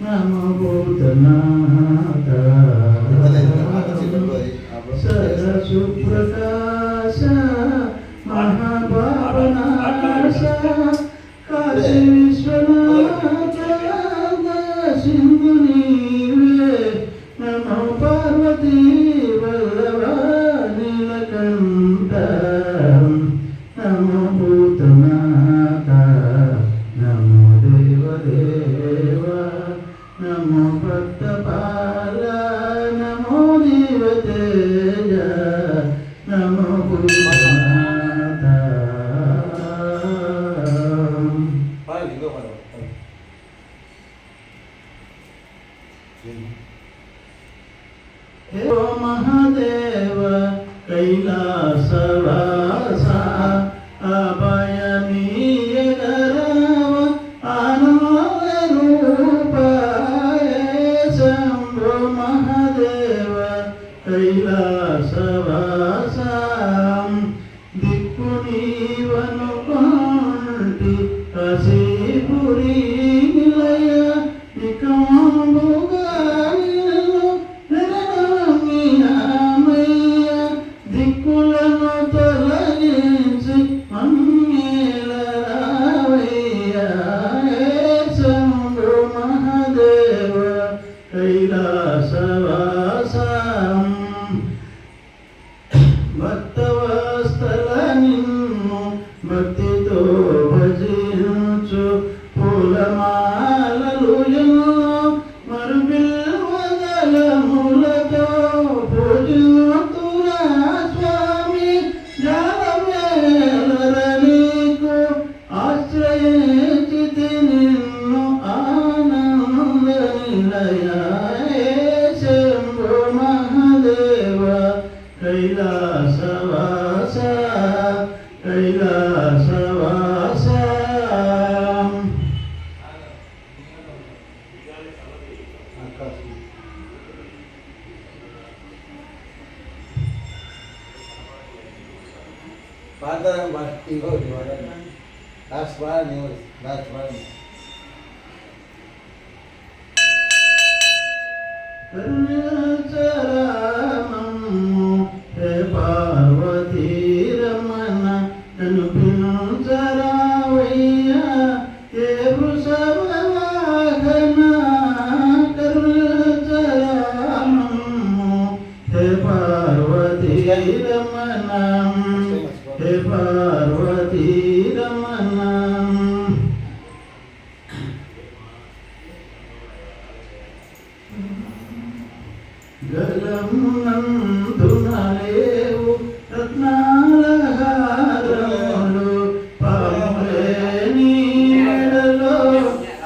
నమో భూతనాథ సరసు ప్రకాశ మహాభావనాశ కాశీ విశ్వనాథ సింధు నీవే నమో పార్వతీ వల్లభ నీలకంఠ నమో భూతనాథ నమో దేవదేవ నమో భక్తపాల నమో దేవతేజ నమో భూతనాథ హే మహాదేవ కైలాసవాస అభయమీయగరవ ఆనందరూపాయ శంభో మహాదేవ కైలాసవాస దిక్కు నీవనుకోంటి కాశీపురి నిలయ నికంబుగా దిక్కులను తొలగించి మమ్మేలరావయ్య శంభో మహాదేవ కైలాసవాస భక్తవస్థల నిన్ను భక్తితో భజించు పూలమాలలు ఎన్నో మరుబిల్వదలములతో పూజింతురా స్వామి జాలమేలరనీకు ఆశ్రయించితి నిన్ను ఆనంద నిలయ శంభో మహాదేవ కైలాసవాస కైలాసవాస పాడతారా ఇంకోటి లాస్ట్ పాడండి లాస్ట్ పాడండి కరుణాచరమము హే పార్వతీ రమణ కనుపించరావయ్య హే వృషభ వాహన కరుణాచరమము హే పార్వతీ రమణ హే పార్వతీ రమణ గలమునందునలేవు రత్నాల హారములు పాములే నీ మెడలో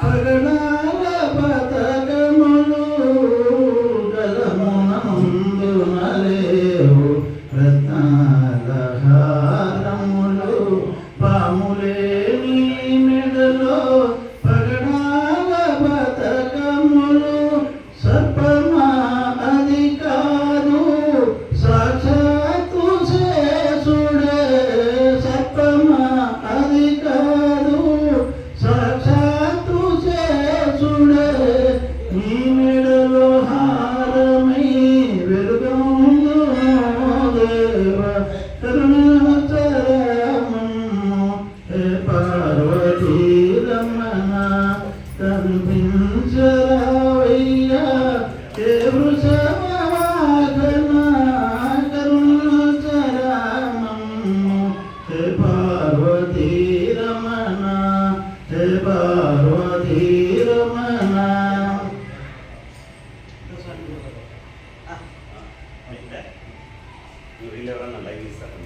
పగడాల పతకములు గలమునందునలేవు రత్నాల హారములు పాములే నీ మెడలో పగడాల పతకములు సర్పమా అది కాదు సాక్షాత్తు శేషుడే సర్పమా అది కాదు సాక్షాత్తు శేషుడే నీ మెడలో హారమై వెలుగొందు దేవ కరుణాచరమము హే పార్వతీ రమణ కనిపించరావయ్య హే వృషభ వాహన కరుణాచరమము హే పార్వతీ రమణ హే పార్వతీ రమణ వీళ్ళు ఎవరన్నా లైవ్ ఇస్తారు